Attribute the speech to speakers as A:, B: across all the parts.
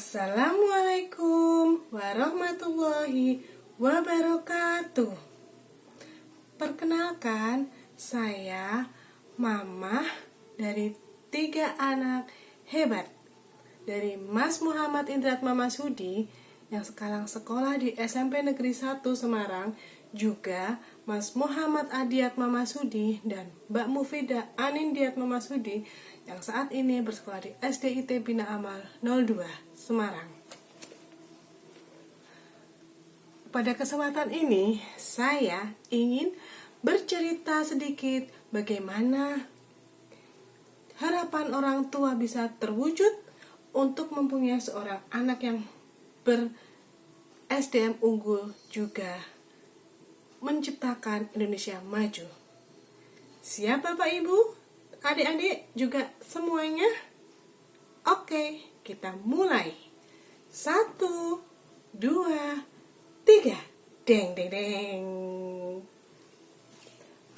A: Assalamualaikum warahmatullahi wabarakatuh. Perkenalkan, saya Mama dari 3 anak hebat dari Mas Muhammad Indrat Mamasudi yang sekarang sekolah di SMP Negeri 1 Semarang, juga Mas Muhammad Adiat Mamasudi dan Mbak Mufida Anindiat Mamasudi yang saat ini bersekolah di SDIT Bina Amal 02 Semarang. Pada kesempatan ini, saya ingin bercerita sedikit bagaimana harapan orang tua bisa terwujud untuk mempunyai seorang anak yang ber-SDM unggul, juga menciptakan Indonesia maju. Siap Bapak Ibu, adik-adik juga semuanya? Oke, kita mulai. 1, 2, 3. Deng, deng, deng.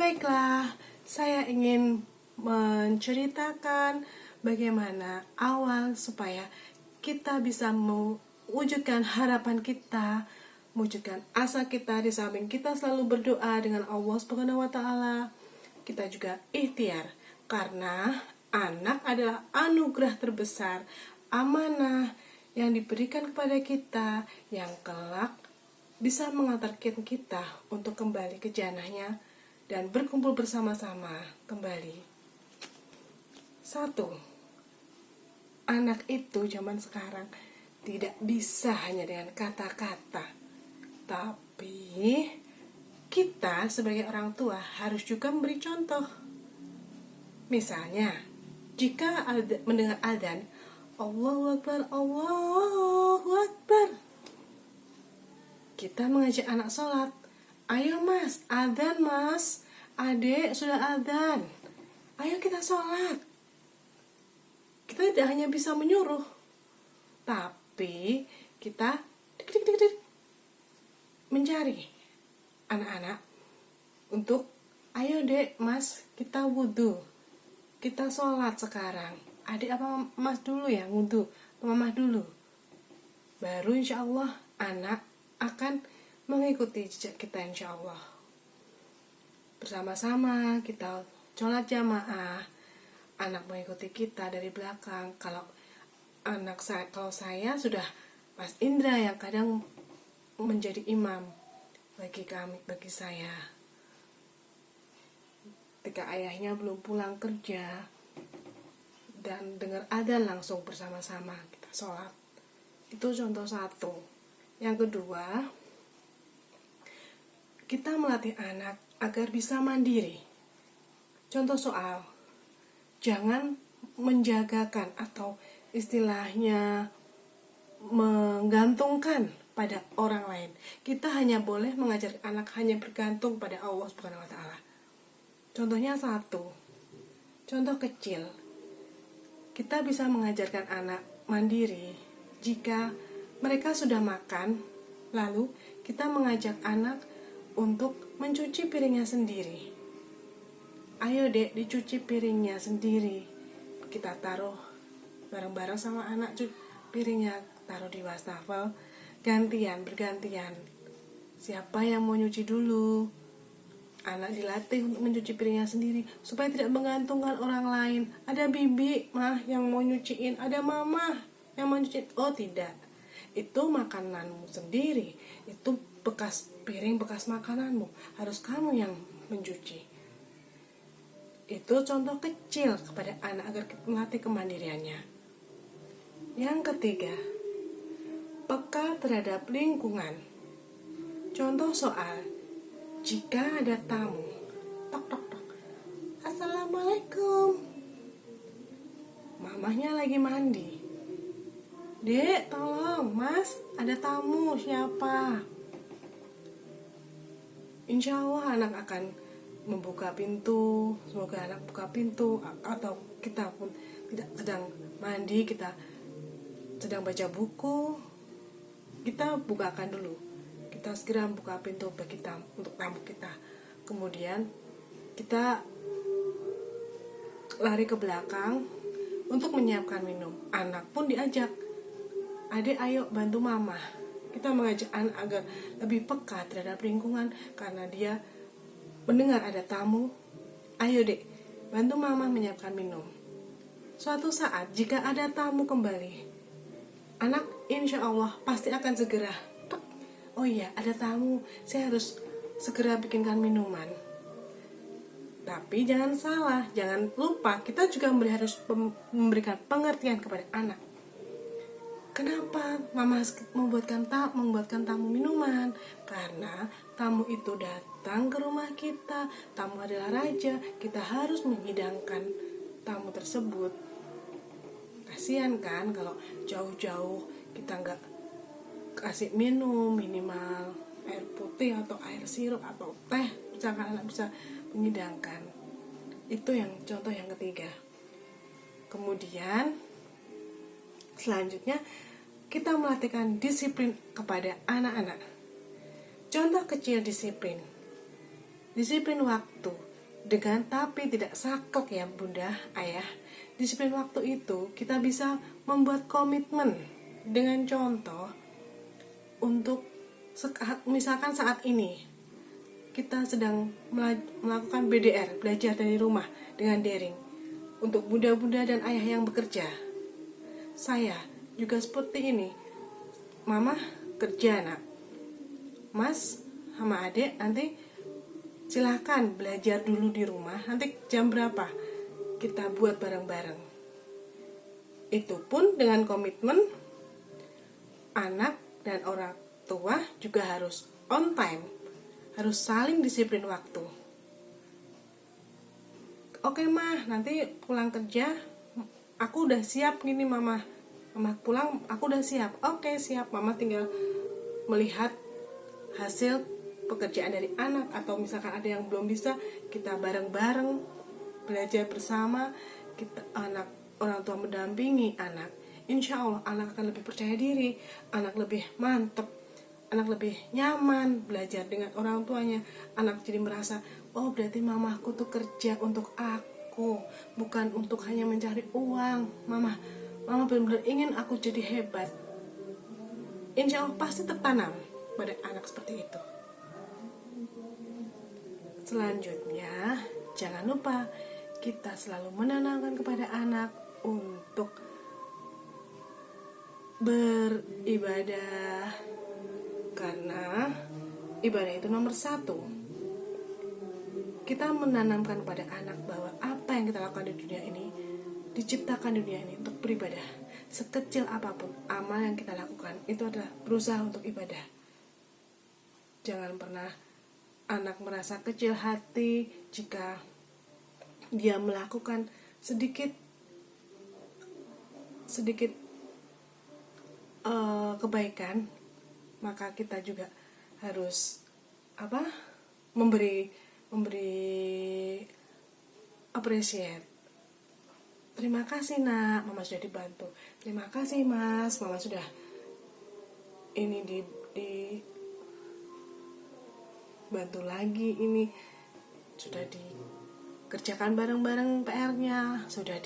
A: Baiklah, saya ingin menceritakan bagaimana awal supaya kita bisa mewujudkan harapan kita, mewujudkan asa kita. Di samping kita selalu berdoa dengan Allah Subhanahu wa taala, kita juga ikhtiar, karena anak adalah anugerah terbesar, amanah yang diberikan kepada kita, yang kelak bisa mengantarkan kita untuk kembali ke jannahnya dan berkumpul bersama-sama kembali. 1. Anak itu zaman sekarang tidak bisa hanya dengan kata-kata, tapi kita sebagai orang tua harus juga memberi contoh. Misalnya, jika mendengar adzan, Allahu Akbar, Allahu Akbar, kita mengajak anak sholat. Ayo mas, adzan mas, adek sudah adzan, ayo kita sholat. Kita tidak hanya bisa menyuruh, tapi kita mencari anak-anak untuk, ayo dek, mas, kita wudhu, kita sholat sekarang. Adik apa mas dulu ya wudhu, mama dulu. Baru insya Allah anak akan mengikuti jejak kita insya Allah. Bersama-sama kita sholat jamaah, anak mengikuti kita dari belakang. Kalau saya sudah Mas Indra yang kadang menjadi imam bagi saya. Ketika ayahnya belum pulang kerja dan dengar adzan, langsung bersama-sama kita sholat. Itu contoh 1. Yang kedua, kita melatih anak agar bisa mandiri. Contoh soal, jangan menjagakan atau istilahnya menggantungkan pada orang lain. Kita hanya boleh mengajar anak hanya bergantung pada Allah Subhanahu wa taala. Contohnya 1. Contoh kecil. Kita bisa mengajarkan anak mandiri jika mereka sudah makan, lalu kita mengajak anak untuk mencuci piringnya sendiri. Ayo dek, dicuci piringnya sendiri. Kita taruh bareng-bareng sama anak, piringnya taruh di wastafel, bergantian. Siapa yang mau nyuci dulu? Anak dilatih untuk mencuci piringnya sendiri supaya tidak menggantungkan orang lain. Ada bibi mah yang mau nyuciin, ada mama yang mau nyuciin. Oh tidak, itu makananmu sendiri, itu bekas piring, bekas makananmu, harus kamu yang mencuci. Itu contoh kecil kepada anak agar melatih kemandiriannya. Yang ketiga, peka terhadap lingkungan. Contoh soal, jika ada tamu, tok tok tok, Assalamualaikum, mamahnya lagi mandi, dek tolong mas, ada tamu, siapa? Insya Allah anak akan membuka pintu. Semoga anak buka pintu, atau kita pun tidak sedang mandi, kita sedang baca buku, kita bukakan dulu. Kita segera buka pintu bagi untuk tamu kita. Kemudian kita lari ke belakang untuk menyiapkan minum. Anak pun diajak, Adik, ayo bantu mama. Kita mengajak anak agar lebih peka terhadap lingkungan karena dia mendengar ada tamu. Ayo dek, bantu mama menyiapkan minum. Suatu saat jika ada tamu kembali, anak insya Allah pasti akan segera, oh iya ada tamu, saya harus segera bikinkan minuman. Tapi jangan salah, jangan lupa kita juga harus memberikan pengertian kepada anak. Kenapa mama membuatkan tamu minuman? Karena tamu itu datang ke rumah kita. Tamu adalah raja. Kita harus menghidangkan tamu tersebut. Kasihan kan kalau jauh-jauh kita nggak kasih minum, minimal air putih atau air sirup atau teh, misalkan anak bisa menghidangkan. Itu yang contoh yang ketiga. Kemudian selanjutnya kita melatihkan disiplin kepada anak-anak. Contoh kecil disiplin. Disiplin waktu dengan tapi tidak saklek ya bunda, ayah. Disiplin waktu itu kita bisa membuat komitmen dengan contoh untuk misalkan saat ini kita sedang melakukan BDR, belajar dari rumah dengan daring. Untuk bunda-bunda dan ayah yang bekerja, saya juga seperti ini. Mama kerja nak, mas sama adik nanti silahkan belajar dulu di rumah. Nanti jam berapa kita buat bareng-bareng. Itu pun dengan komitmen anak dan orang tua juga harus on time, harus saling disiplin waktu. Oke mah, nanti pulang kerja aku udah siap gini mama pulang aku udah siap. Oke siap, mama tinggal melihat hasil pekerjaan dari anak. Atau misalkan ada yang belum bisa, kita bareng-bareng belajar bersama. Kita orang tua mendampingi anak, insya Allah anak akan lebih percaya diri, anak lebih mantep, anak lebih nyaman belajar dengan orang tuanya. Anak jadi merasa, oh berarti mamaku tuh kerja untuk aku, bukan untuk hanya mencari uang. Mama benar-benar ingin aku jadi hebat. Insya Allah pasti tertanam pada anak seperti itu. Selanjutnya, jangan lupa kita selalu menanamkan kepada anak untuk beribadah, karena ibadah itu nomor 1. Kita menanamkan kepada anak bahwa apa yang kita lakukan di dunia ini, diciptakan di dunia ini untuk beribadah. Sekecil apapun amal yang kita lakukan, itu adalah berusaha untuk ibadah. Jangan pernah anak merasa kecil hati jika dia melakukan sedikit kebaikan. Maka kita juga harus memberi appreciate. Terima kasih nak, mama sudah dibantu. Terima kasih mas, mama sudah ini dibantu lagi, ini sudah dikerjakan bareng-bareng PR-nya, sudah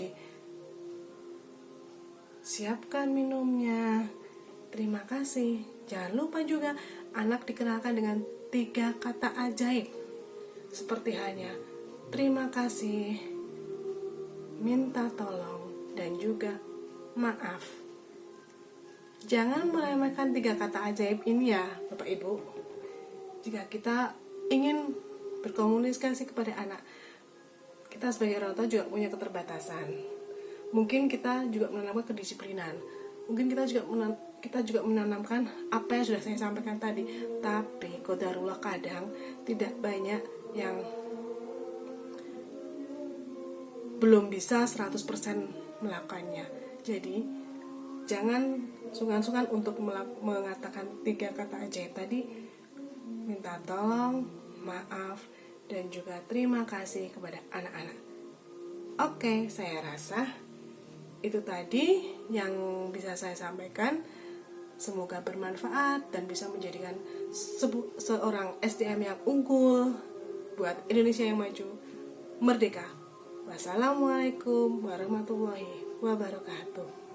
A: disiapkan minumnya. Terima kasih. Jangan lupa juga anak dikenalkan dengan 3 kata ajaib, seperti halnya terima kasih, minta tolong, dan juga maaf. Jangan meremehkan 3 kata ajaib ini ya Bapak Ibu. Jika kita ingin berkomunikasi kepada anak, kita sebagai orang tua juga punya keterbatasan. Mungkin kita juga menanamkan kedisiplinan. Mungkin kita juga menanamkan apa yang sudah saya sampaikan tadi. Tapi qadarullah kadang tidak banyak yang belum bisa 100% melakukannya. Jadi jangan sungkan-sungkan untuk mengatakan 3 kata ajaib tadi. Minta tolong, maaf, dan juga terima kasih kepada anak-anak. Oke, saya rasa itu tadi yang bisa saya sampaikan. Semoga bermanfaat dan bisa menjadikan seorang SDM yang unggul buat Indonesia yang maju, merdeka. Wassalamualaikum warahmatullahi wabarakatuh.